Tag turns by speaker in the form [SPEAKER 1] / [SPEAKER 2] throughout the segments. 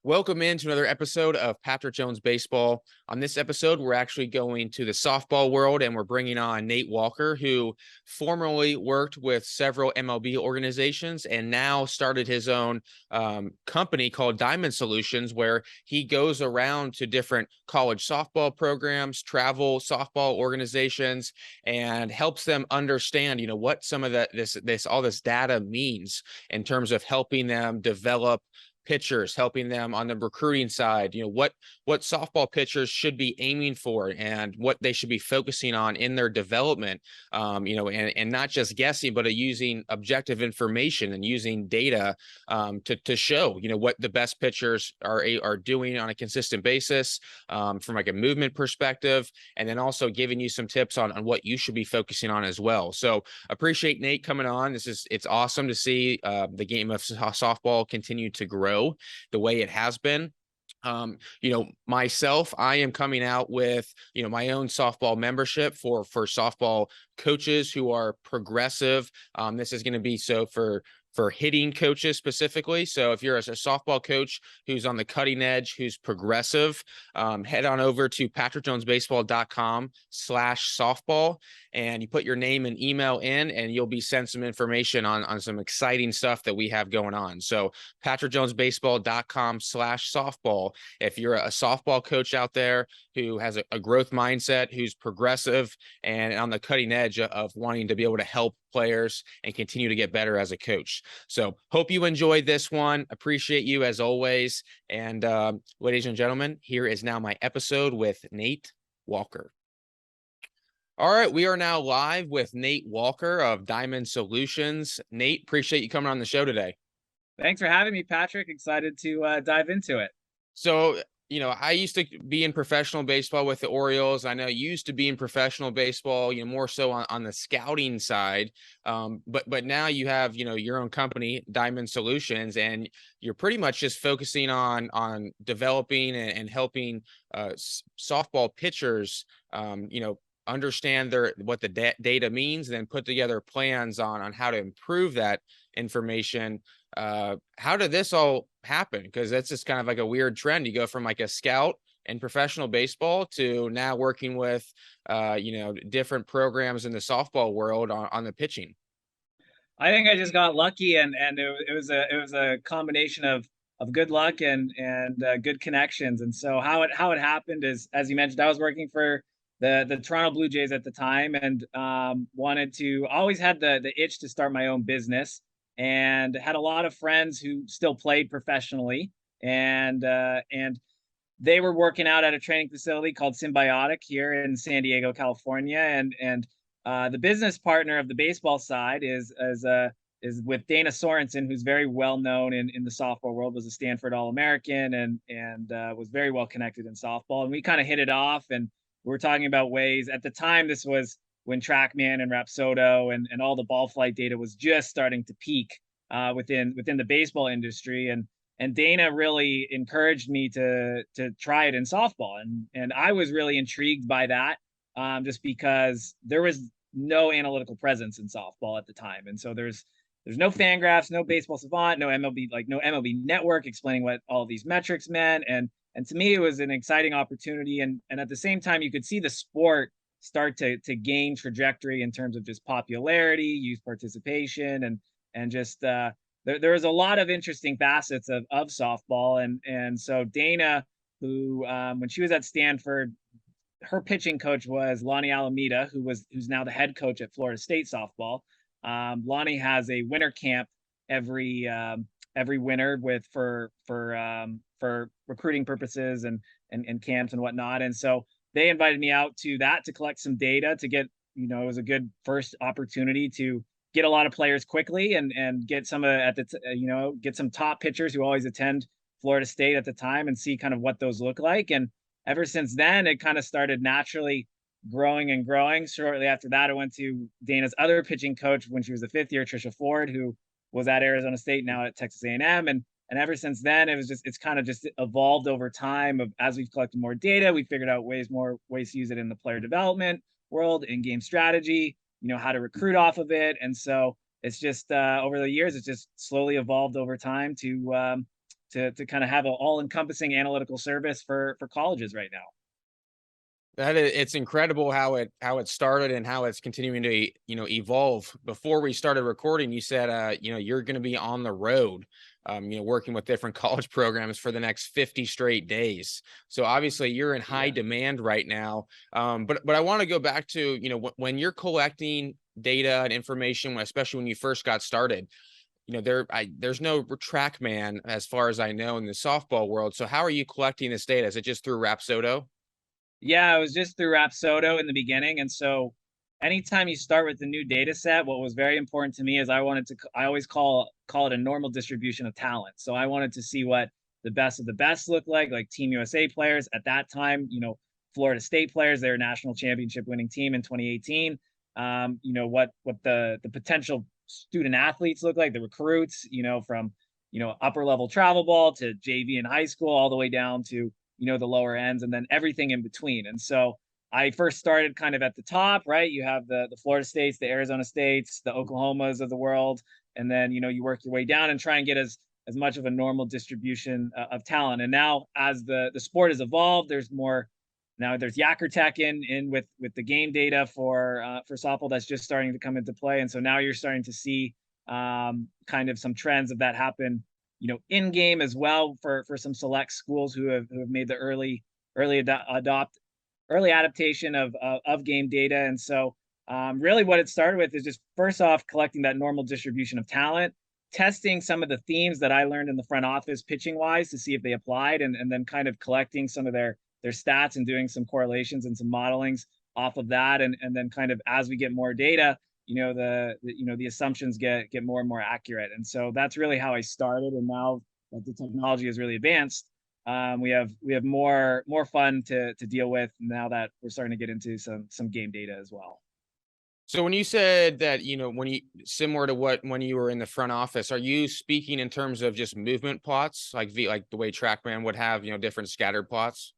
[SPEAKER 1] Welcome into another episode of Patrick Jones Baseball. On this episode, we're actually going to the softball world and we're bringing on Nate Walker, who formerly worked with several MLB organizations and now started his own company called Diamond Solutions, where he goes around to different college softball programs, travel softball organizations, and helps them understand, what some of all this data means in terms of helping them develop pitchers, helping them on the recruiting side, what softball pitchers should be aiming for and what they should be focusing on in their development, and not just guessing, but using objective information and using data to show, what the best pitchers are doing on a consistent basis, from like a movement perspective, and then also giving you some tips on what you should be focusing on as well. So appreciate Nate coming on. It's awesome to see the game of softball continue to grow the way it has been. Myself, I am coming out with, my own softball membership for softball coaches who are progressive. This is going to be so for hitting coaches specifically. So if you're a softball coach who's on the cutting edge, who's progressive, head on over to patrickjonesbaseball.com/softball and you put your name and email in and you'll be sent some information on some exciting stuff that we have going on. So patrickjonesbaseball.com/softball. If you're a softball coach out there who has a growth mindset, who's progressive and on the cutting edge of wanting to be able to help players and continue to get better as a coach. So hope you enjoyed this one. Appreciate you as always. And ladies and gentlemen, here is now my episode with Nate Walker. All right, we are now live with Nate Walker of Diamond Solutions. Nate, appreciate you coming on the show today.
[SPEAKER 2] Thanks for having me, Patrick. Excited to dive into it.
[SPEAKER 1] So, I used to be in professional baseball with the Orioles. I know you used to be in professional baseball, more so on the scouting side. But now you have, your own company, Diamond Solutions, and you're pretty much just focusing on developing and helping softball pitchers, understand what the data means, and then put together plans on how to improve that information. How did this all happen? Because that's just kind of like a weird trend. You go from like a scout in professional baseball to now working with different programs in the softball world on the pitching.
[SPEAKER 2] I think I just got lucky, and it was a combination of good luck and good connections. And so how it happened is, as you mentioned, I was working for the Toronto Blue Jays at the time, and always had the itch to start my own business, and had a lot of friends who still played professionally, and they were working out at a training facility called Symbiotic here in San Diego, California, and the business partner of the baseball side is with Dana Sorensen, who's very well known in the softball world, was a Stanford All-American, and was very well connected in softball. And we kind of hit it off, and we were talking about ways. At the time, this was when TrackMan and Rapsodo and all the ball flight data was just starting to peak within the baseball industry, and Dana really encouraged me to try it in softball, and I was really intrigued by that, just because there was no analytical presence in softball at the time, and so there's no Fangraphs, no Baseball Savant, no MLB Network explaining what all these metrics meant, and to me it was an exciting opportunity, and at the same time you could see the sport start to gain trajectory in terms of just popularity, youth participation, and just there was a lot of interesting facets of softball, and so Dana, who when she was at Stanford, her pitching coach was Lonnie Alameda, who's now the head coach at Florida State softball. Lonnie has a winter camp every winter for recruiting purposes and camps and whatnot, and so they invited me out to that to collect some data to get, it was a good first opportunity to get a lot of players quickly and get some get some top pitchers who always attend Florida State at the time and see kind of what those look like. And ever since then, it kind of started naturally growing and growing. Shortly after that, I went to Dana's other pitching coach when she was a fifth year, Trisha Ford, who was at Arizona State, now at Texas A&M. And ever since then, it's kind of just evolved over time. As we've collected more data, we figured out more ways to use it in the player development world, in game strategy, how to recruit off of it. And so it's just over the years, it's just slowly evolved over time to kind of have an all-encompassing analytical service for colleges right now.
[SPEAKER 1] It's incredible how it started and how it's continuing to evolve. Before we started recording, you said you're going to be on the road, working with different college programs for the next 50 straight days. So obviously you're in high
[SPEAKER 2] Yeah.
[SPEAKER 1] demand right now. But I want to go back to when you're collecting data and information, especially when you first got started. There's no TrackMan as far as I know in the softball world. So how are you collecting this data? Is it just through Rapsodo?
[SPEAKER 2] Yeah, it was just through Rapsodo in the beginning. And so anytime you start with the new data set, what was very important to me is I always call it a normal distribution of talent. So I wanted to see what the best of the best look like Team USA players at that time, Florida State players, their national championship winning team in 2018. What the potential student athletes look like, the recruits, from upper level travel ball to JV in high school, all the way down to the lower ends, and then everything in between. And so I first started kind of at the top, right? You have the Florida States, the Arizona States, the Oklahomas of the world, and then you work your way down and try and get as much of a normal distribution of talent. And now as the sport has evolved, there's more. Now there's Yacker Tech in with the game data for softball that's just starting to come into play, and so now you're starting to see kind of some trends of that happen in game as well for some select schools who have made the early adaptation of game data. And so really what it started with is just first off collecting that normal distribution of talent, testing some of the themes that I learned in the front office pitching wise to see if they applied, and then kind of collecting some of their stats and doing some correlations and some modelings off of that. And then kind of as we get more data, the assumptions get more and more accurate. And so that's really how I started. And now that the technology is really advanced, we have more fun to deal with now that we're starting to get into some game data as well.
[SPEAKER 1] So when you said that, when you similar to when you were in the front office, are you speaking in terms of just movement plots, like the way TrackMan would have, different scattered plots?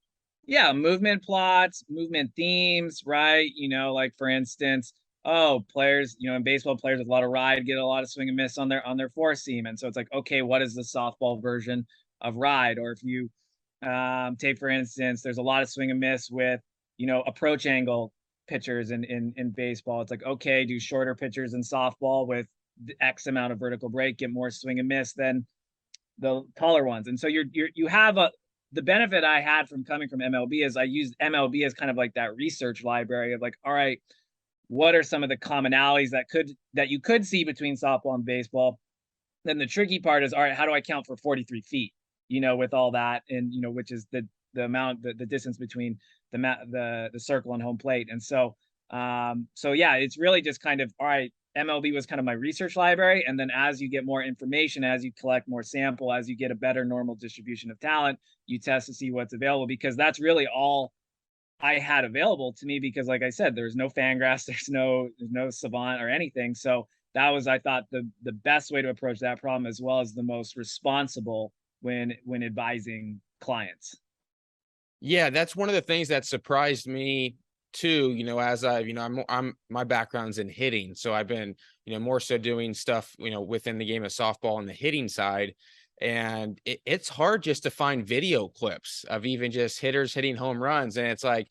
[SPEAKER 2] Yeah, movement plots, movement themes, right? Like for instance, oh, players, in baseball, players with a lot of ride get a lot of swing and miss on their four seam. And so it's like, okay, what is the softball version of ride? Or if you take for instance, there's a lot of swing and miss with, approach angle pitchers in baseball. It's like, okay, do shorter pitchers in softball with X amount of vertical break get more swing and miss than the taller ones. And so you have the benefit I had from coming from MLB is I used MLB as kind of like that research library of like, all right, what are some of the commonalities that you could see between softball and baseball? Then the tricky part is, all right, how do I count for 43 feet? With all that, and which is the amount, the distance between the circle and home plate. And so yeah, it's really just kind of, all right, MLB was kind of my research library. And then as you get more information, as you collect more sample, as you get a better normal distribution of talent, you test to see what's available, because that's really all I had available to me. Because like I said, there's no Fangraphs, there's no Savant or anything. So that was, I thought, the best way to approach that problem, as well as the most responsible when advising clients.
[SPEAKER 1] Yeah, that's one of the things that surprised me too, as I'm my background's in hitting. So I've been, more so doing stuff, within the game of softball on the hitting side. And it's hard just to find video clips of even just hitters hitting home runs. And it's like,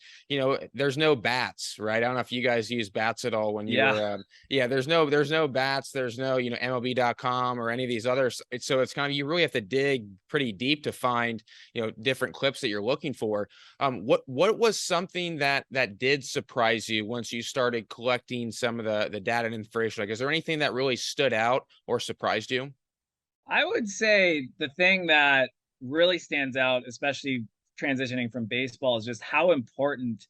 [SPEAKER 1] there's no bats, right? I don't know if you guys use bats at all when you
[SPEAKER 2] Yeah.
[SPEAKER 1] were, yeah, there's no bats. There's no, MLB.com or any of these others. So it's kind of, you really have to dig pretty deep to find, different clips that you're looking for. What was something that did surprise you once you started collecting some of the data and information? Like, is there anything that really stood out or surprised you?
[SPEAKER 2] I would say the thing that really stands out, especially transitioning from baseball, is just how important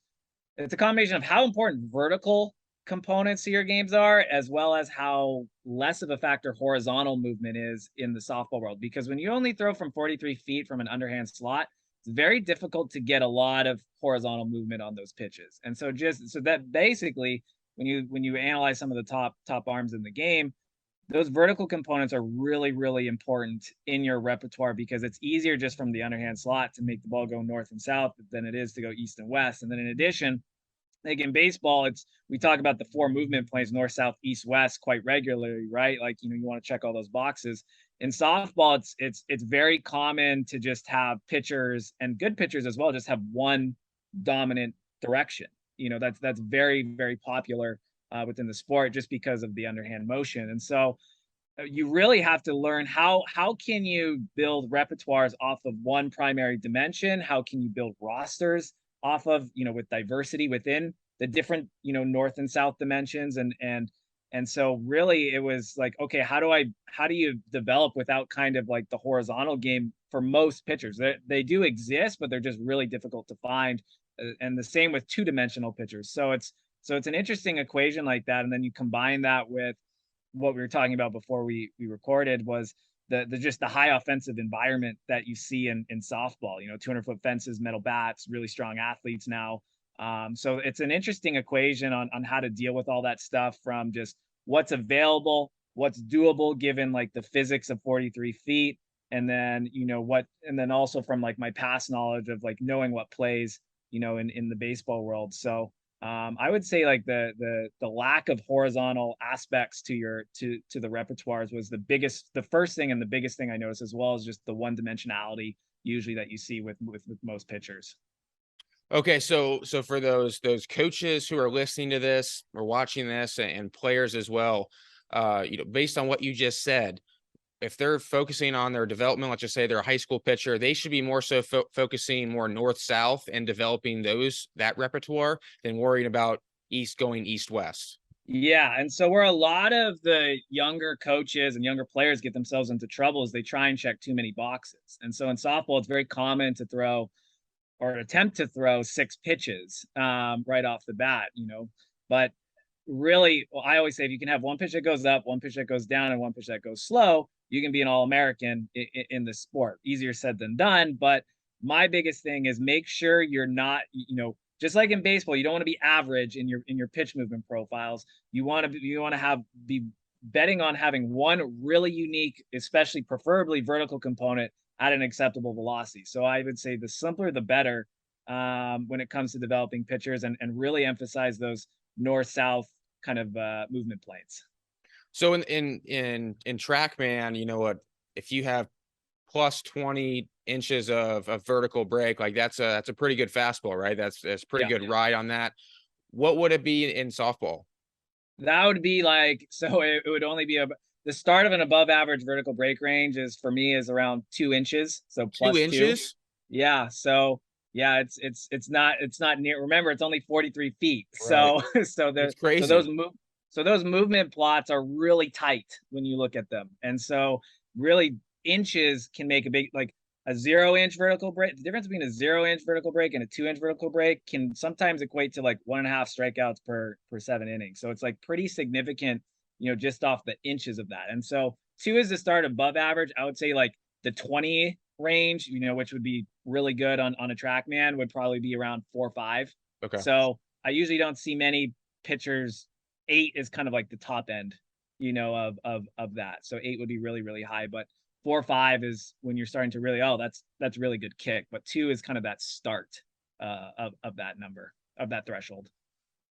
[SPEAKER 2] it's a combination of how important vertical components to your games are, as well as how less of a factor horizontal movement is in the softball world. Because when you only throw from 43 feet from an underhand slot, it's very difficult to get a lot of horizontal movement on those pitches. And so that basically, when you analyze some of the top arms in the game, those vertical components are really, really important in your repertoire, because it's easier just from the underhand slot to make the ball go north and south than it is to go east and west. And then in addition, like in baseball, we talk about the four movement planes, north, south, east, west, quite regularly, right? Like, you want to check all those boxes. in softball, it's very common to just have pitchers, and good pitchers as well, just have one dominant direction. That's very, very popular within the sport, just because of the underhand motion. And so you really have to learn how can you build repertoires off of one primary dimension. How can you build rosters off of, with diversity within the different, north and south dimensions. And so really it was like, okay, how do you develop without kind of like the horizontal game for most pitchers? They do exist, but they're just really difficult to find. And the same with two-dimensional pitchers. So it's an interesting equation like that. And then you combine that with what we were talking about before we recorded, was the just the high offensive environment that you see in softball. 200-foot fences, metal bats, really strong athletes now. So it's an interesting equation on how to deal with all that stuff, from just what's available, what's doable given like the physics of 43 feet, and then and then also from like my past knowledge of like knowing what plays in the baseball world. So I would say like the lack of horizontal aspects to the repertoires was the first thing and the biggest thing I noticed, as well as just the one dimensionality usually that you see with most pitchers.
[SPEAKER 1] Okay, so for those coaches who are listening to this or watching this, and players as well, based on what you just said, if they're focusing on their development, let's just say they're a high school pitcher, they should be more so focusing more north south and developing that repertoire than worrying about going east west.
[SPEAKER 2] Yeah, and so where a lot of the younger coaches and younger players get themselves into trouble is they try and check too many boxes. And so in softball, it's very common to throw or attempt to throw 6 pitches right off the bat. But really, well, I always say if you can have one pitch that goes up, one pitch that goes down, and one pitch that goes slow, you can be an All-American in the sport. Easier said than done. But my biggest thing is make sure you're not, just like in baseball, you don't want to be average in your pitch movement profiles. You want to be betting on having one really unique, especially preferably vertical component at an acceptable velocity. So I would say the simpler the better when it comes to developing pitchers, and really emphasize those north-south kind of movement planes.
[SPEAKER 1] So in TrackMan, you know what? If you have plus 20 inches of vertical break, like that's a pretty good fastball, right? That's pretty
[SPEAKER 2] Yeah.
[SPEAKER 1] good ride on that. What would it be in softball?
[SPEAKER 2] That would be like, so it would only be the start of an above average vertical break range is for me is around 2 inches. So
[SPEAKER 1] Two
[SPEAKER 2] +2.
[SPEAKER 1] inches?
[SPEAKER 2] Yeah. So yeah, it's not near. Remember, it's only 43 feet.
[SPEAKER 1] Right.
[SPEAKER 2] So
[SPEAKER 1] That's
[SPEAKER 2] so those
[SPEAKER 1] crazy.
[SPEAKER 2] move so those movement plots are really tight when you look at them. And so really inches can make a big, like a 0 inch vertical break. The difference between a 0 inch vertical break and a 2 inch vertical break can sometimes equate to like 1.5 strikeouts per 7 innings. So it's like pretty significant, just off the inches of that. And so 2 is the start above average. I would say like the 20 range, which would be really good on a TrackMan, would probably be around 4 or 5.
[SPEAKER 1] Okay.
[SPEAKER 2] So I usually don't see many pitchers. 8 is kind of like the top end, of that. So 8 would be really, really high, but 4 or 5 is when you're starting to really, oh, that's really good kick. But 2 is kind of that start of that number, of that threshold.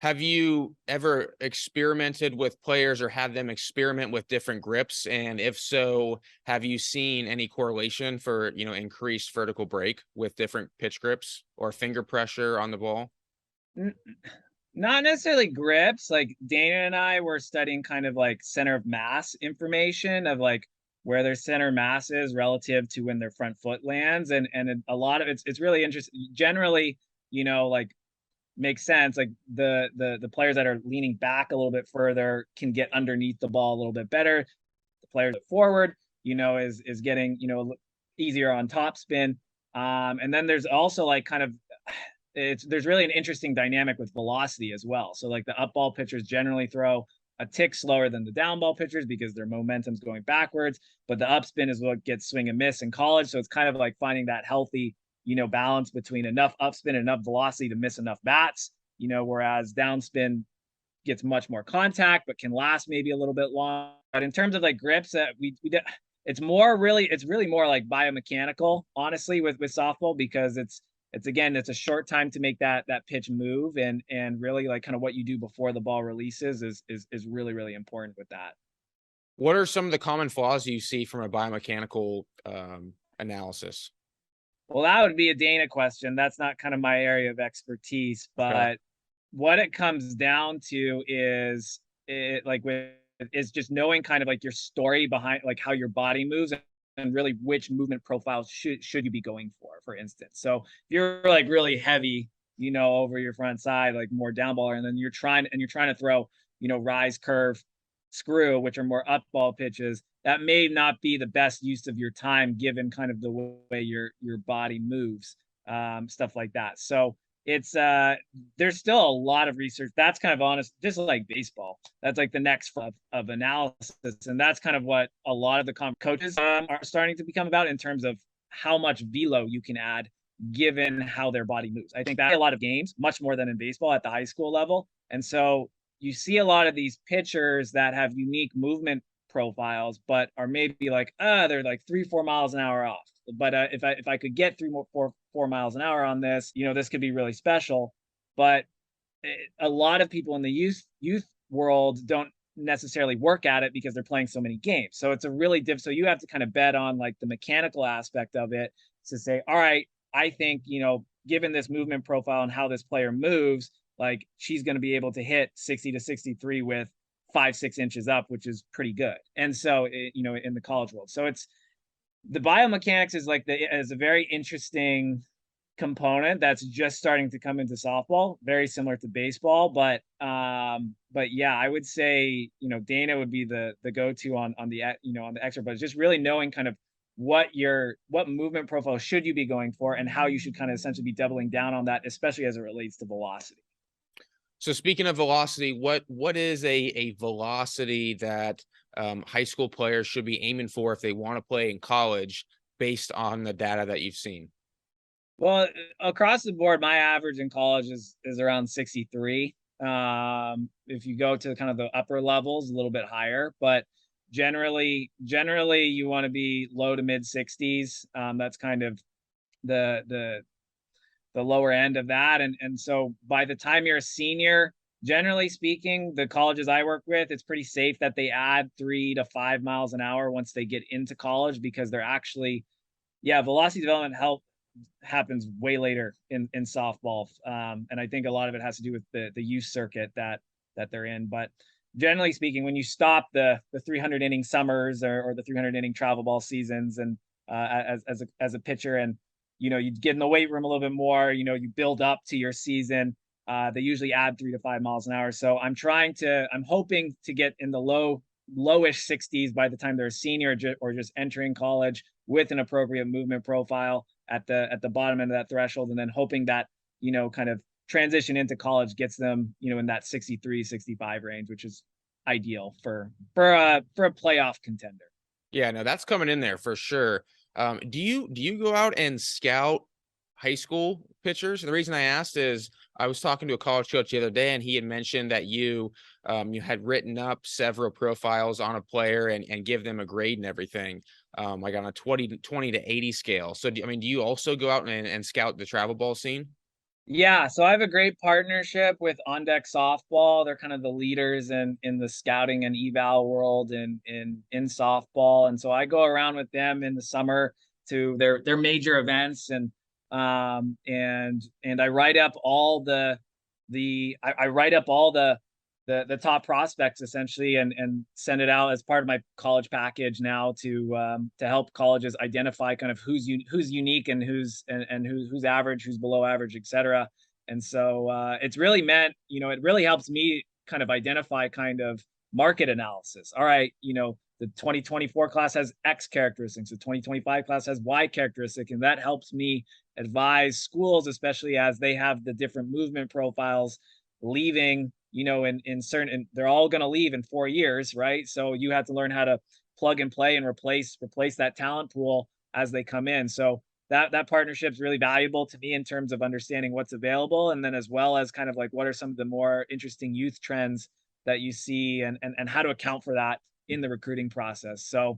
[SPEAKER 1] Have you ever experimented with players or had them experiment with different grips? And if so, have you seen any correlation for, increased vertical break with different pitch grips or finger pressure on the ball?
[SPEAKER 2] Not necessarily grips. Like Dana and I were studying kind of like center of mass information of like where their center mass is relative to when their front foot lands, and a lot of it's really interesting. Generally, like makes sense. Like the players that are leaning back a little bit further can get underneath the ball a little bit better. The players forward, is getting easier on top spin. And then there's also like kind of there's really an interesting dynamic with velocity as well. So like the up ball pitchers generally throw a tick slower than the down ball pitchers because their momentum's going backwards, but the upspin is what gets swing and miss in college. So it's kind of like finding that healthy, balance between enough upspin and enough velocity to miss enough bats, whereas downspin gets much more contact, but can last maybe a little bit long. But in terms of like grips that we did, it's really more like biomechanical, honestly, with softball, because it's again, it's a short time to make that pitch move, and really like kind of what you do before the ball releases is really, really important with that.
[SPEAKER 1] What are some of the common flaws you see from a biomechanical analysis?
[SPEAKER 2] Well, that would be a Dana question. That's not kind of my area of expertise,
[SPEAKER 1] Okay.
[SPEAKER 2] but what it comes down to is it like with is just knowing kind of like your story behind like how your body moves and really which movement profiles should you be going for instance. So if you're like really heavy, over your front side, like more down baller, and then you're trying to throw, rise, curve, screw, which are more up ball pitches, that may not be the best use of your time given kind of the way your body moves, stuff like that. So it's there's still a lot of research that's kind of honest, just like baseball. That's like the next of analysis, and that's kind of what a lot of the coaches are starting to become about in terms of how much velo you can add given how their body moves. I think that a lot of games, much more than in baseball at the high school level. And so you see a lot of these pitchers that have unique movement profiles, but are maybe like, they're like 3-4 miles an hour off. But if I could get 4 miles an hour on this, this could be really special. But a lot of people in the youth world don't necessarily work at it because they're playing so many games. So it's a really so you have to kind of bet on like the mechanical aspect of it to say, all right, I think, given this movement profile and how this player moves, like she's going to be able to hit 60 to 63 with 5-6 inches up, which is pretty good. And so, in the college world, so it's the biomechanics is like is a very interesting component that's just starting to come into softball, very similar to baseball. But yeah, I would say, Dana would be the go-to on the on the extra, but it's just really knowing kind of what movement profile should you be going for and how you should kind of essentially be doubling down on that, especially as it relates to velocity.
[SPEAKER 1] So speaking of velocity, what is a velocity that high school players should be aiming for if they want to play in college based on the data that you've seen?
[SPEAKER 2] Well, across the board, my average in college is around 63. If you go to kind of the upper levels, a little bit higher, but generally you want to be low to mid 60s. That's kind of the the the lower end of that. And so by the time you're a senior, generally speaking, the colleges I work with, it's pretty safe that they add 3 to 5 miles an hour once they get into college because they're actually, yeah, velocity development happens way later in softball. And I think a lot of it has to do with the youth circuit that they're in. But generally speaking, when you stop the 300 inning summers or the 300 inning travel ball seasons, and as a pitcher, and you get in the weight room a little bit more, you build up to your season. They usually add 3 to 5 miles an hour. So I'm hoping to get in the lowish 60s by the time they're a senior or just entering college with an appropriate movement profile at the bottom end of that threshold, and then hoping that kind of transition into college gets them in that 63-65 range, which is ideal for a playoff contender.
[SPEAKER 1] Yeah, no, that's coming in there for sure. Do you go out and scout high school pitchers? And the reason I asked is I was talking to a college coach the other day, and he had mentioned that you had written up several profiles on a player and give them a grade and everything, like on a 20 to 80 scale. So do you also go out and scout the travel ball scene?
[SPEAKER 2] Yeah, so I have a great partnership with On Deck Softball. They're kind of the leaders in the scouting and eval world in softball, and so I go around with them in the summer to their major events, and I write up all I write up all the top prospects essentially, and send it out as part of my college package now to help colleges identify kind of who's unique and who's average, who's below average, etc. And so it's really meant, it really helps me kind of identify kind of market analysis. All right, the 2024 class has X characteristics, the 2025 class has Y characteristic, and that helps me advise schools, especially as they have the different movement profiles leaving, in certain, they're all going to leave in 4 years, right? So you have to learn how to plug and play and replace that talent pool as they come in. So that partnership is really valuable to me in terms of understanding what's available, and then as well as kind of like what are some of the more interesting youth trends that you see, and how to account for that in the recruiting process. So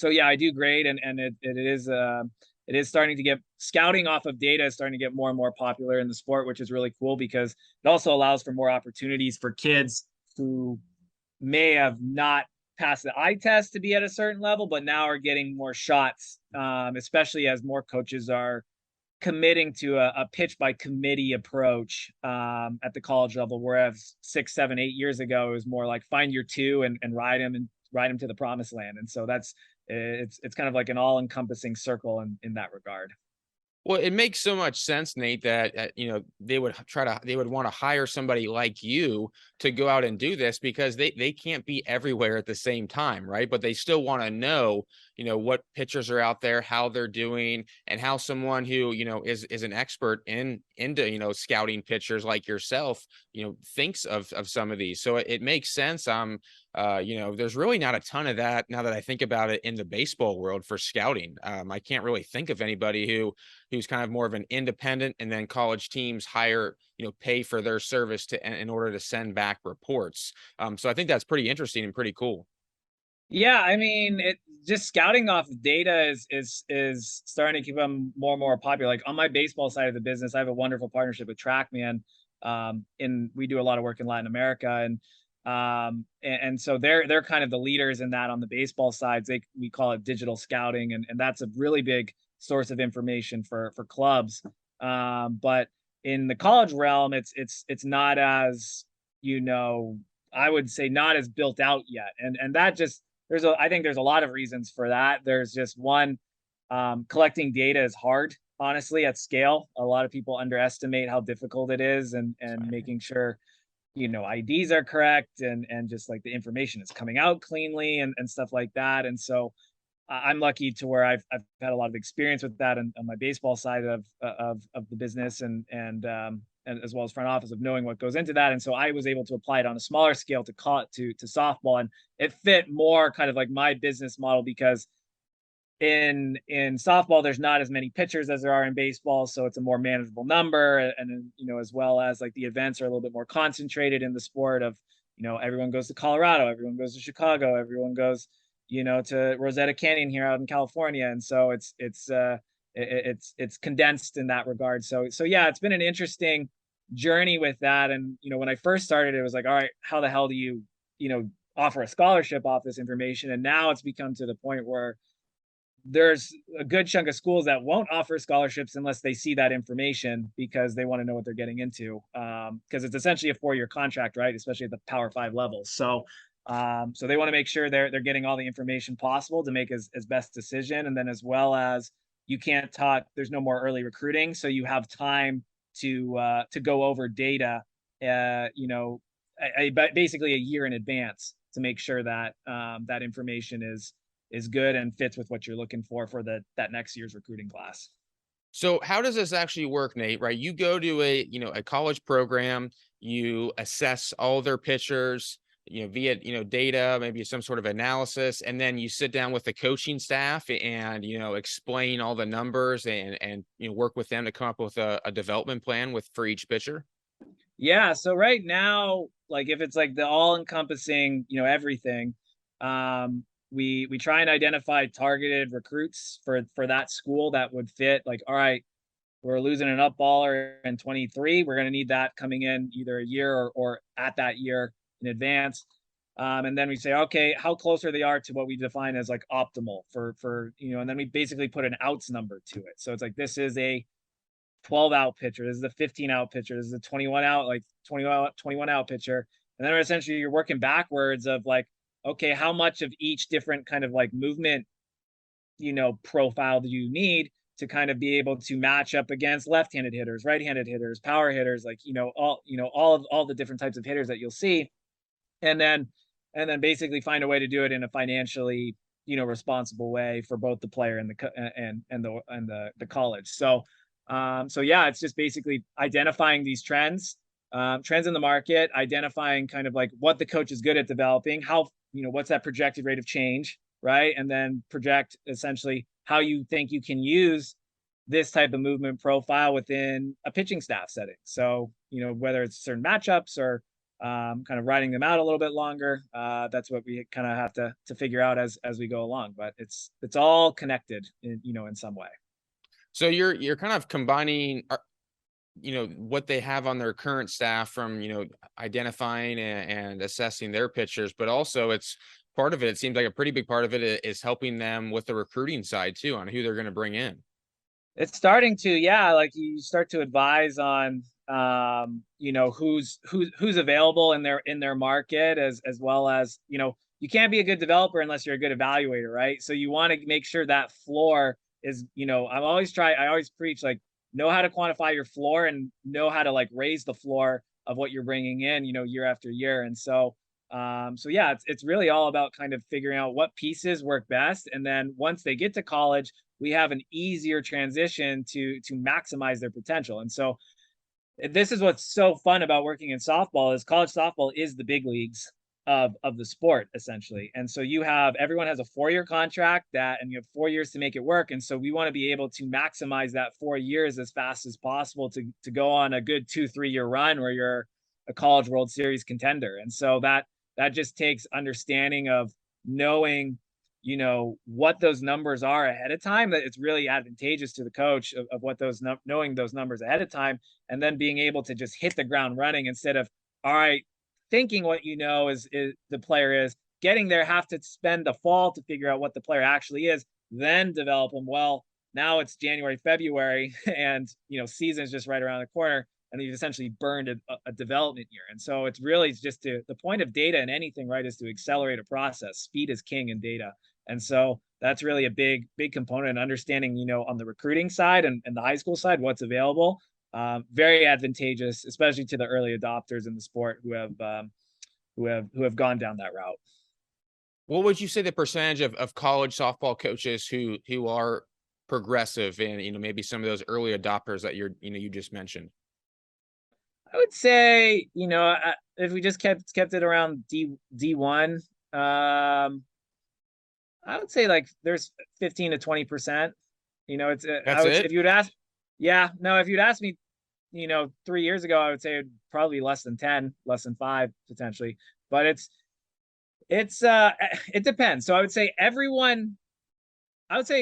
[SPEAKER 2] yeah, I do great, and it is starting to get, scouting off of data is starting to get more and more popular in the sport, which is really cool because it also allows for more opportunities for kids who may have not pass the eye test to be at a certain level, but now are getting more shots, especially as more coaches are committing to a pitch by committee approach at the college level, whereas 6, 7, 8 years ago it was more like find your two and ride them to the promised land. And so that's it's kind of like an all encompassing circle in that regard.
[SPEAKER 1] Well, it makes so much sense, Nate, that they would want to hire somebody like you to go out and do this because they can't be everywhere at the same time, right? But they still want to know, what pitchers are out there, how they're doing, and how someone who is an expert into scouting pitchers like yourself, thinks of some of these. So it makes sense. There's really not a ton of that now that I think about it in the baseball world for scouting. I can't really think of anybody who's kind of more of an independent, and then college teams hire, pay for their service in order to send back reports. So I think that's pretty interesting and pretty cool.
[SPEAKER 2] Yeah, I mean, it just scouting off of data is starting to become more and more popular. Like on my baseball side of the business, I have a wonderful partnership with TrackMan. And we do a lot of work in Latin America, and so they're kind of the leaders in that on the baseball side. We call it digital scouting, and that's a really big source of information for clubs. But in the college realm, it's not as, I would say not as built out yet, and that just I think there's a lot of reasons for that. There's just one, collecting data is hard, honestly, at scale. A lot of people underestimate how difficult it is, and making sure, IDs are correct, and just like the information is coming out cleanly, and stuff like that. And so I'm lucky to where I've had a lot of experience with that on my baseball side of the business, and as well as front office of knowing what goes into that. And so I was able to apply it on a smaller scale to call it to softball, and it fit more kind of like my business model because in softball there's not as many pitchers as there are in baseball, so it's a more manageable number. And as well as like the events are a little bit more concentrated in the sport of, everyone goes to Colorado, everyone goes to Chicago, everyone goes, to Rosetta Canyon here out in California. And so it's condensed in that regard. So yeah, it's been an interesting journey with that. And when I first started, it was like, all right, how the hell do offer a scholarship off this information? And now it's become to the point where there's a good chunk of schools that won't offer scholarships unless they see that information, because they want to know what they're getting into. Because it's essentially a 4-year contract, right? Especially at the Power 5 levels. So they want to make sure they're getting all the information possible to make as best decision. And then as well as you can't talk, there's no more early recruiting, so you have time to go over data, basically a year in advance to make sure that that information is good and fits with what you're looking for that next year's recruiting class.
[SPEAKER 1] So how does this actually work, Nate? Right? You go to a college program, you assess all their pitchers, via, data, maybe some sort of analysis, and then you sit down with the coaching staff and, explain all the numbers and work with them to come up with a development plan for each pitcher.
[SPEAKER 2] Yeah. So right now, like if it's like the all encompassing, everything, we try and identify targeted recruits for that school that would fit. Like, all right, we're losing an up baller in 23. We're going to need that coming in either a year or at that year in advance. And then we say, okay, how close are they are to what we define as like optimal and then we basically put an outs number to it. So it's like, this is a 12 out pitcher. This is a 15 out pitcher. This is a 21 out, like 21 out pitcher. And then essentially you're working backwards of like, okay, how much of each different kind of like movement, profile do you need to kind of be able to match up against left-handed hitters, right-handed hitters, power hitters, like, all the different types of hitters that you'll see. And then basically find a way to do it in a financially, responsible way for both the player and the college. So yeah, it's just basically identifying these trends in the market, identifying kind of like what the coach is good at developing, how, what's that projected rate of change, right? And then project essentially how you think you can use this type of movement profile within a pitching staff setting. So, whether it's certain matchups or kind of riding them out a little bit longer, that's what we kind of have to figure out as we go along. But it's all connected in some way.
[SPEAKER 1] So you're kind of combining, what they have on their current staff from, identifying and assessing their pitchers, but also it's part of it. It seems like a pretty big part of it is helping them with the recruiting side too, on who they're going to bring in.
[SPEAKER 2] It's starting to, yeah, like you start to advise on who's available in their market, as well as, you can't be a good developer unless you're a good evaluator, right? So you want to make sure that floor is, I always preach, like, know how to quantify your floor and know how to like raise the floor of what you're bringing in, year after year. And so yeah, it's really all about kind of figuring out what pieces work best, and then once they get to college, we have an easier transition to maximize their potential. And so this is what's so fun about working in softball, is college softball is the big leagues of the sport, essentially. And so everyone has a 4-year contract, and you have 4 years to make it work. And so we want to be able to maximize that 4 years as fast as possible to go on a good 2-3 year run where you're a college World Series contender. And so that just takes understanding of knowing, what those numbers are ahead of time. That it's really advantageous to the coach of what knowing those numbers ahead of time, and then being able to just hit the ground running, instead of, all right, thinking what is the player is, getting there, have to spend the fall to figure out what the player actually is, then develop them. Well, now it's January, February, and season's just right around the corner, and you've essentially burned a development year. And so it's really just the point of data in anything, right, is to accelerate a process. Speed is king in data. And so that's really a big component, understanding, on the recruiting side and the high school side, what's available. Very advantageous, especially to the early adopters in the sport who have gone down that route.
[SPEAKER 1] What would you say the percentage of college softball coaches who are progressive and, maybe some of those early adopters that you just mentioned?
[SPEAKER 2] I would say, if we just kept it around D1, I would say like there's 15 to 20%. It's I
[SPEAKER 1] That's
[SPEAKER 2] would, if
[SPEAKER 1] it?
[SPEAKER 2] you would ask, yeah, no, if you'd asked me, 3 years ago, I would say it'd probably less than 10, less than 5 potentially. But it depends. So I would say a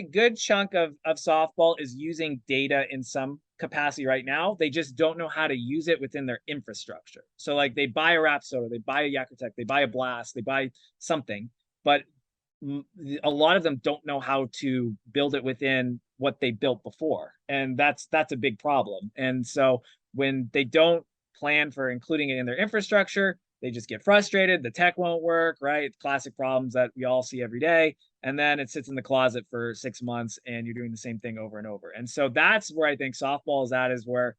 [SPEAKER 2] good chunk of softball is using data in some capacity right now. They just don't know how to use it within their infrastructure. So like they buy a Rap Soda, they buy a Yakutech, they buy a Blast, they buy something, but a lot of them don't know how to build it within what they built before, and that's a big problem. And so when they don't plan for including it in their infrastructure, they just get frustrated. The tech won't work, right? Classic problems that we all see every day. And then it sits in the closet for 6 months and you're doing the same thing over and over. And so that's where I think softball is where,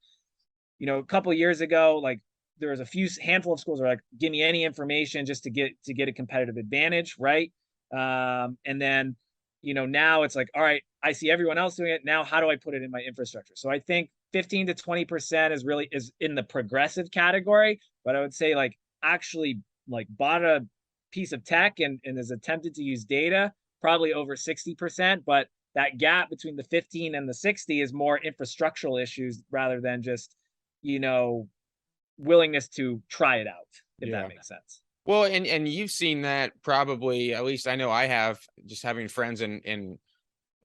[SPEAKER 2] a couple of years ago, like there was a handful of schools were like, give me any information just to get a competitive advantage, right? And then, now it's like, all right, I see everyone else doing it. Now, how do I put it in my infrastructure? So I think 15 to 20% is in the progressive category, but I would say like actually like bought a piece of tech and has attempted to use data, probably over 60%. But that gap between the 15 and the 60 is more infrastructural issues rather than just, willingness to try it out, if
[SPEAKER 1] Yeah.
[SPEAKER 2] that makes sense.
[SPEAKER 1] Well, and you've seen that probably, at least I know I have, just having friends in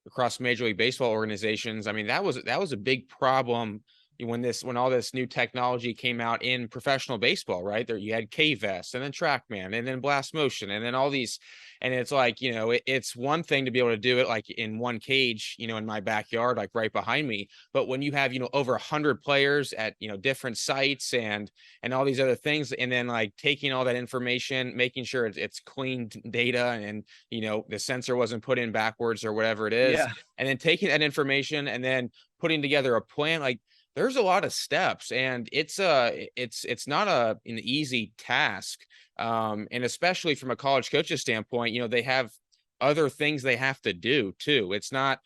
[SPEAKER 1] across Major League Baseball organizations. I mean, that was a big problem when all this new technology came out in professional baseball, right? There you had K-Vest and then TrackMan and then Blast Motion and then all these, and it's like, it's one thing to be able to do it like in one cage, in my backyard, like right behind me. But when you have, over 100 players at, different sites and all these other things, and then like taking all that information, making sure it's clean data, and the sensor wasn't put in backwards or whatever it is,
[SPEAKER 2] Yeah.
[SPEAKER 1] and then taking that information and then putting together a plan, like there's a lot of steps, and it's not an easy task. And especially from a college coach's standpoint, they have other things they have to do too. It's not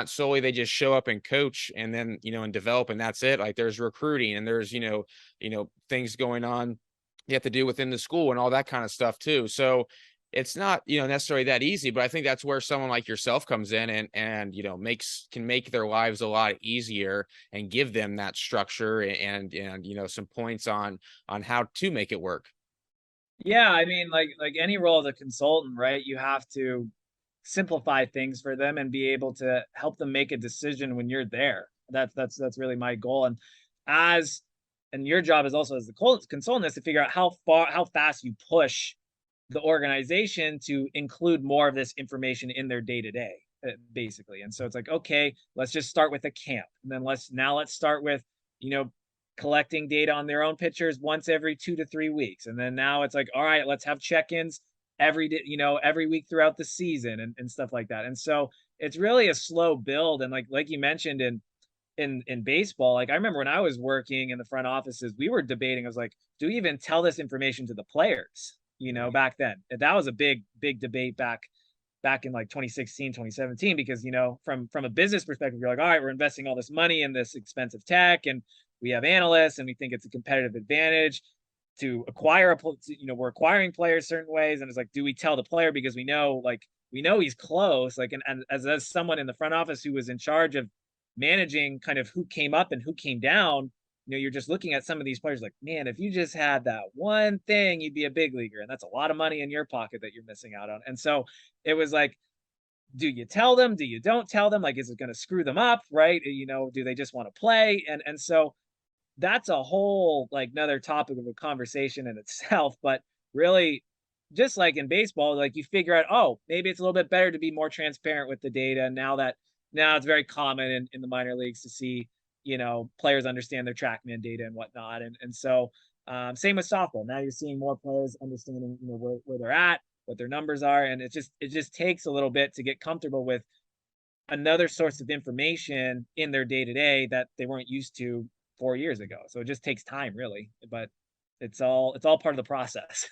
[SPEAKER 1] solely they just show up and coach and then, and develop and that's it. Like there's recruiting and there's, things going on you have to do within the school and all that kind of stuff too. So it's not, necessarily that easy, but I think that's where someone like yourself comes in and, can make their lives a lot easier and give them that structure and, some points on how to make it work.
[SPEAKER 2] Yeah, I mean, like any role as a consultant, right? You have to simplify things for them and be able to help them make a decision when you're there. That's really my goal. And your job is also as the consultant is to figure out how fast you push the organization to include more of this information in their day to day, basically. And so it's like, okay, let's just start with a camp, and then let's start with, you know, collecting data on their own pitchers once every 2 to 3 weeks, and then now it's like, all right, let's have check-ins every day, every week throughout the season, and stuff like that. And so it's really a slow build, and like you mentioned in baseball, like I remember when I was working in the front offices, we were debating. I was like, do we even tell this information to the players? Back then, and that was a big debate back in like 2016, 2017, because from a business perspective, you're like, all right, we're investing all this money in this expensive tech, and we have analysts, and we think it's a competitive advantage to acquire we're acquiring players certain ways, and it's like, do we tell the player because we know he's close, like, and as someone in the front office who was in charge of managing kind of who came up and who came down, you're just looking at some of these players like, man, if you just had that one thing, you'd be a big leaguer. And that's a lot of money in your pocket that you're missing out on. And so it was like, do you tell them? Do you don't tell them? Like, is it going to screw them up? Right. Do they just want to play? And so that's a whole, like, another topic of a conversation in itself. But really, just like in baseball, like, you figure out, oh, maybe it's a little bit better to be more transparent with the data now it's very common in the minor leagues to see, players understand their TrackMan data and whatnot. And so same with softball. Now you're seeing more players understanding, where they're at, what their numbers are. And it just takes a little bit to get comfortable with another source of information in their day to day that they weren't used to 4 years ago. So it just takes time, really, but it's all part of the process.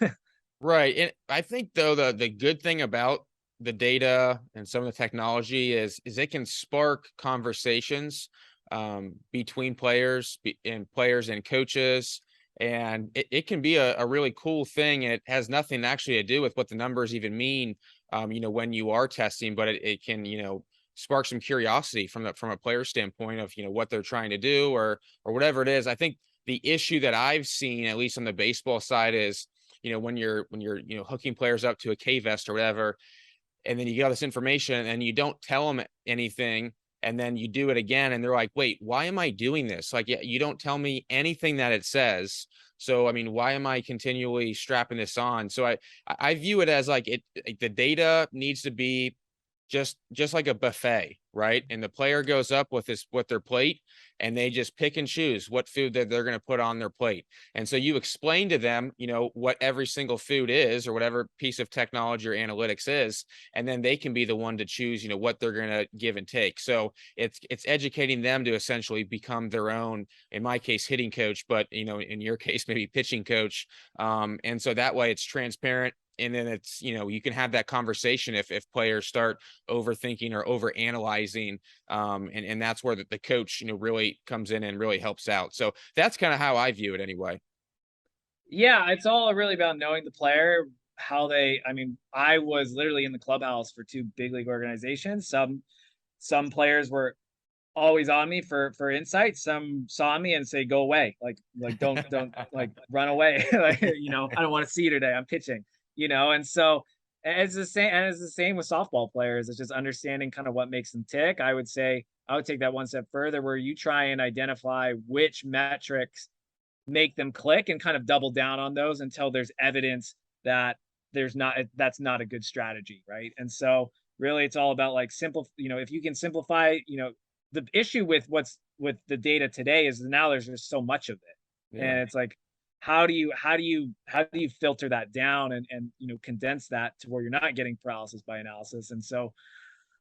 [SPEAKER 1] Right. And I think though the good thing about the data and some of the technology is it can spark conversations between players and coaches. And it can be a really cool thing. And it has nothing actually to do with what the numbers even mean, when you are testing, but it can, spark some curiosity from a player standpoint of, what they're trying to do or whatever it is. I think the issue that I've seen, at least on the baseball side, is when you're hooking players up to a K vest or whatever, and then you get all this information and you don't tell them anything, and then you do it again and they're like, wait, why am I doing this? Like, yeah, you don't tell me anything that it says. So I mean, why am I continually strapping this on? So I view it as like the data needs to be just like a buffet, right? And the player goes up with their plate, and they just pick and choose what food that they're going to put on their plate. And so you explain to them, what every single food is or whatever piece of technology or analytics is, and then they can be the one to choose, what they're going to give and take. So it's educating them to essentially become their own, in my case, hitting coach, but in your case, maybe pitching coach. And so that way it's transparent, and then it's, you can have that conversation if players start overthinking or over analyzing, and that's where the coach really comes in and really helps out. So that's kind of how I view it anyway.
[SPEAKER 2] Yeah, it's all really about knowing the player, I mean, I was literally in the clubhouse for two big league organizations. Some players were always on me for insight. Some saw me and say, go away. Like don't like run away. Like, I don't want to see you today. I'm pitching, and so it's the same with softball players. It's just understanding kind of what makes them tick. I would say I would take that one step further, where you try and identify which metrics make them click and kind of double down on those until there's evidence that that's not a good strategy, right? And so really it's all about, like, simple, if you can simplify, the issue with the data today is now there's just so much of it.
[SPEAKER 1] Yeah.
[SPEAKER 2] And it's like, how do you filter that down and condense that to where you're not getting paralysis by analysis. And so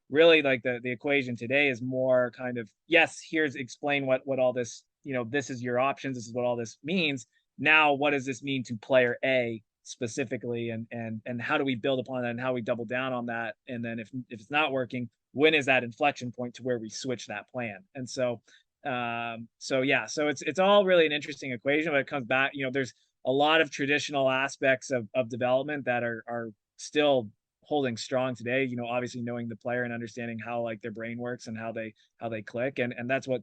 [SPEAKER 2] really, like, the equation today is more kind of, yes, here's explain what all this, this is your options, this is what all this means. Now what does this mean to player A specifically, and how do we build upon that, and how we double down on that, and then if it's not working, when is that inflection point to where we switch that plan. And so yeah, so it's all really an interesting equation, but it comes back, there's a lot of traditional aspects of development that are still holding strong today, obviously knowing the player and understanding how, like, their brain works and how they click. And that's what,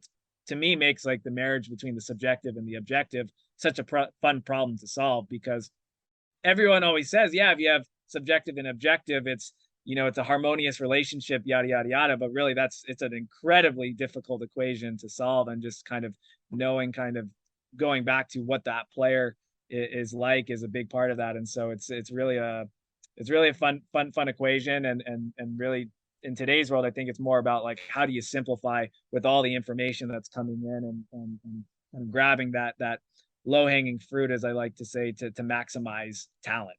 [SPEAKER 2] to me, makes, like, the marriage between the subjective and the objective such a fun problem to solve, because everyone always says, yeah, if you have subjective and objective, it's a harmonious relationship, yada yada yada. But really, it's an incredibly difficult equation to solve, and just kind of knowing, kind of going back to what that player is like, is a big part of that. And so it's really it's really a fun equation. And really in today's world, I think it's more about like, how do you simplify with all the information that's coming in, and grabbing that low hanging fruit, as I like to say, to maximize talent.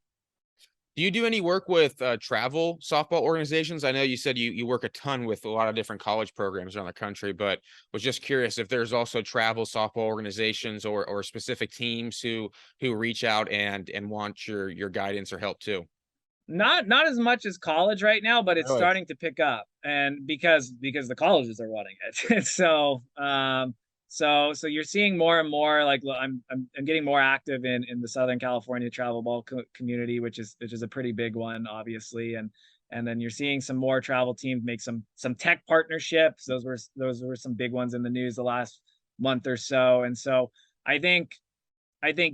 [SPEAKER 1] Do you do any work with travel softball organizations? I know you said you work a ton with a lot of different college programs around the country, but was just curious if there's also travel softball organizations or specific teams who reach out and want your guidance or help too.
[SPEAKER 2] Not as much as college right now, but it's
[SPEAKER 1] Really?
[SPEAKER 2] starting to pick up, and because the colleges are running it. So you're seeing more and more, like, I'm getting more active in the Southern California travel ball community, which is a pretty big one, obviously. And then you're seeing some more travel teams make some tech partnerships. Those were some big ones in the news the last month or so. And so I think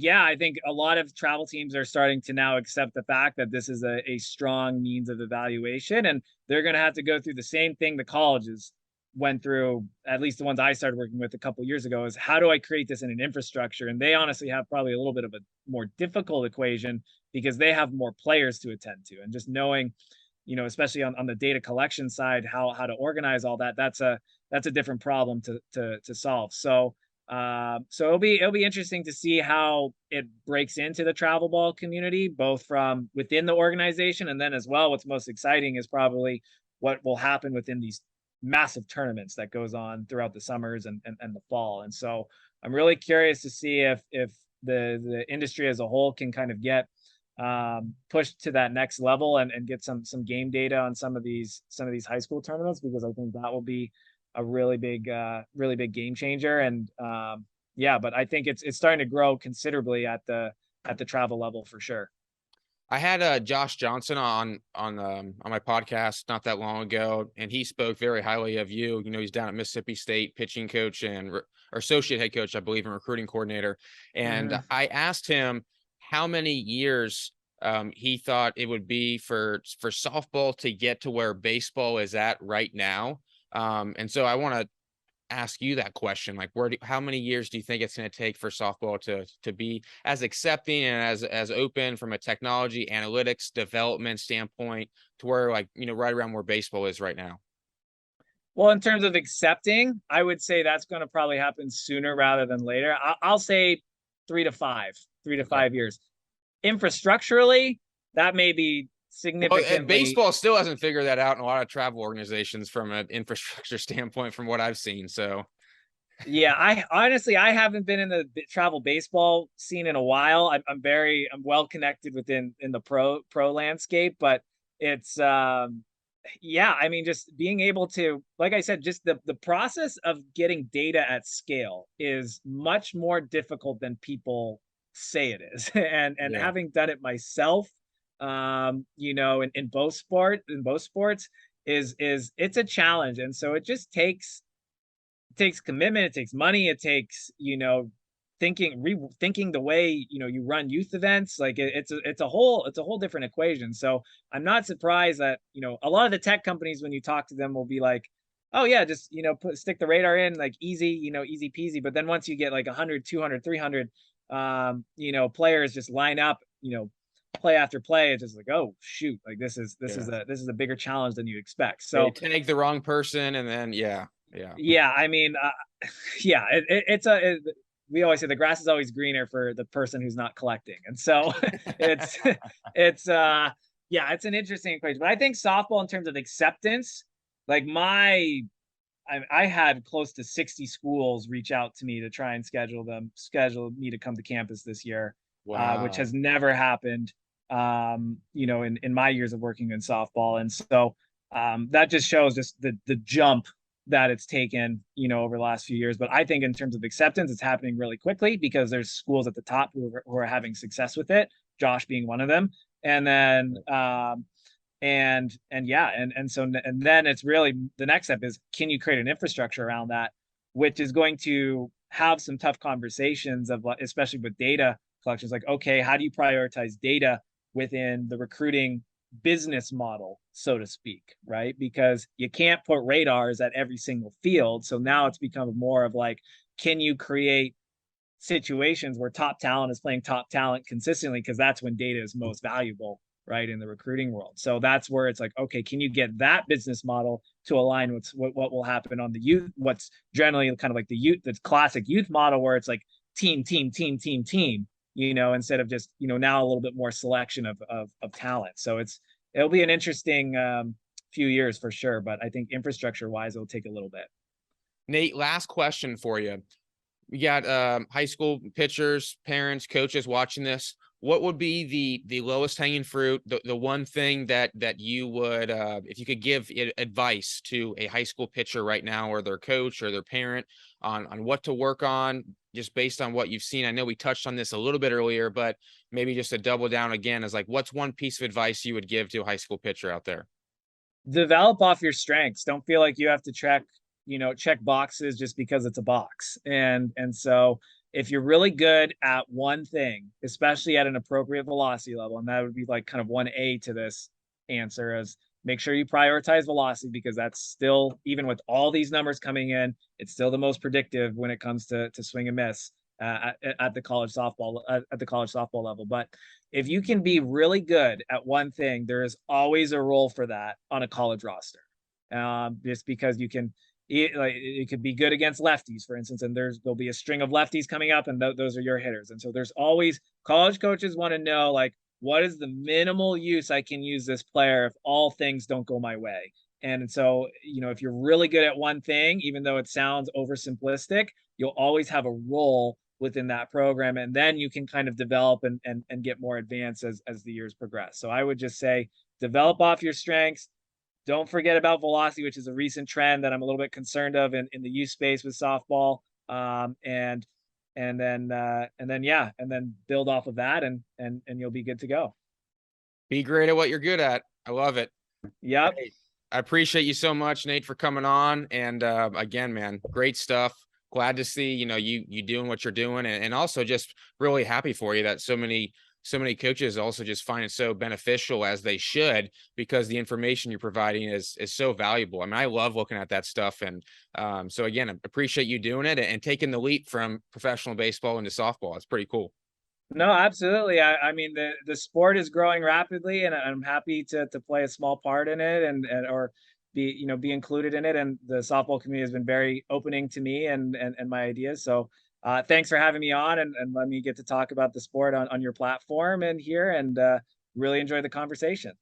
[SPEAKER 2] yeah, I think a lot of travel teams are starting to now accept the fact that this is a strong means of evaluation, and they're going to have to go through the same thing the colleges went through, at least the ones I started working with a couple of years ago, is how do I create this in an infrastructure? And they honestly have probably a little bit of a more difficult equation, because they have more players to attend to, and just knowing, especially on the data collection side, how to organize all that, that's a different problem to solve. So it'll be interesting to see how it breaks into the travel ball community, both from within the organization, and then as well, what's most exciting is probably what will happen within these massive tournaments that goes on throughout the summers and the fall. And so I'm really curious to see if the industry as a whole can kind of get pushed to that next level, and get some game data on some of these high school tournaments, because I think that will be a really big game changer. And yeah, but I think it's starting to grow considerably at the travel level for sure.
[SPEAKER 1] I had Josh Johnson on my podcast not that long ago, and he spoke very highly of you. You know, he's down at Mississippi State, pitching coach or associate head coach, I believe, and recruiting coordinator. And
[SPEAKER 2] Mhm.
[SPEAKER 1] I asked him how many years he thought it would be for softball to get to where baseball is at right now. And so I want to ask you that question, like how many years do you think it's going to take for softball to be as accepting and as open from a technology analytics development standpoint to where, like, right around where baseball is right now?
[SPEAKER 2] Well, in terms of accepting, I would say that's going to probably happen sooner rather than later. I'll say 3 to 5, three to
[SPEAKER 1] Okay.
[SPEAKER 2] five years. Infrastructurally, that may be
[SPEAKER 1] Well,
[SPEAKER 2] significantly.
[SPEAKER 1] baseball still hasn't figured that out in a lot of travel organizations from an infrastructure standpoint, from what I've seen. So
[SPEAKER 2] Yeah, I haven't been in the travel baseball scene in a while. I'm well connected within in the pro landscape, but it's yeah, I mean, just being able to, like I said, just the process of getting data at scale is much more difficult than people say it is. And
[SPEAKER 1] yeah,
[SPEAKER 2] having done it myself, in both sports, is it's a challenge. And so it takes commitment, it takes money, it takes, rethinking the way, you run youth events. Like, it's a whole different equation. So I'm not surprised that, a lot of the tech companies, when you talk to them, will be like, oh yeah, just, stick the radar in, like, easy, easy peasy. But then once you get like 100, 200, 300, players just line up, play after play, it's just like, oh shoot, like,
[SPEAKER 1] yeah.
[SPEAKER 2] this is a bigger challenge than you expect.
[SPEAKER 1] They
[SPEAKER 2] So
[SPEAKER 1] tag the wrong person, and then yeah.
[SPEAKER 2] yeah, I mean, yeah, we always say the grass is always greener for the person who's not collecting. And so it's it's yeah, it's an interesting equation. But I think softball, in terms of acceptance, like, I had close to 60 schools reach out to me to try and schedule me to come to campus this year, which
[SPEAKER 1] Wow.
[SPEAKER 2] has never happened, in my years of working in softball. And so that just shows just the jump that it's taken, over the last few years. But I think in terms of acceptance, it's happening really quickly, because there's schools at the top who are having success with it, Josh being one of them. And then and yeah, and then it's really, the next step is, can you create an infrastructure around that, which is going to have some tough conversations of, especially with data collections, like, okay, how do you prioritize data within the recruiting business model, so to speak, right? Because you can't put radars at every single field. So now it's become more of like, can you create situations where top talent is playing top talent consistently, because that's when data is most valuable, right, in the recruiting world. So that's where it's like, okay, can you get that business model to align with what will happen on the youth, what's generally kind of like the youth, the classic youth model where it's like team, team, team, team, team, instead of just, now a little bit more selection of talent. So it'll be an interesting few years for sure, but I think infrastructure wise, it'll take a little bit.
[SPEAKER 1] Nate, last question for you. We got high school pitchers, parents, coaches watching this. What would be the lowest hanging fruit, the one thing that you would, if you could give advice to a high school pitcher right now, or their coach or their parent, on what to work on, just based on what you've seen? I know we touched on this a little bit earlier, but maybe just to double down again, is like, what's one piece of advice you would give to a high school pitcher out there?
[SPEAKER 2] Develop off your strengths. Don't feel like you have to check boxes just because it's a box. And so if you're really good at one thing, especially at an appropriate velocity level, and that would be like kind of 1A to this answer, is make sure you prioritize velocity, because that's still, even with all these numbers coming in, it's still the most predictive when it comes to swing and miss at the college softball level. But if you can be really good at one thing, there is always a role for that on a college roster. Just because you can, it could be good against lefties, for instance, and there'll be a string of lefties coming up, and those are your hitters. And so there's always, college coaches want to know, like, what is the minimal use I can use this player if all things don't go my way. And so, if you're really good at one thing, even though it sounds oversimplistic, you'll always have a role within that program, and then you can kind of develop and get more advanced as the years progress. So I would just say, develop off your strengths. Don't forget about velocity, which is a recent trend that I'm a little bit concerned of in the youth space with softball. And then build off of that, and you'll be good to go.
[SPEAKER 1] Be great at what you're good at. I love it.
[SPEAKER 2] Yep.
[SPEAKER 1] Hey, I appreciate you so much, Nate, for coming on. And again, man, great stuff. Glad to see, you doing what you're doing, and also just really happy for you that so many coaches also just find it so beneficial, as they should, because the information you're providing is so valuable. I mean, I love looking at that stuff. And so again, I appreciate you doing it and taking the leap from professional baseball into softball. It's pretty cool.
[SPEAKER 2] No, absolutely. I mean, the sport is growing rapidly, and I'm happy to play a small part in it, or be included in it. And the softball community has been very opening to me and my ideas. So thanks for having me on, and let me get to talk about the sport on your platform and here, and really enjoy the conversation.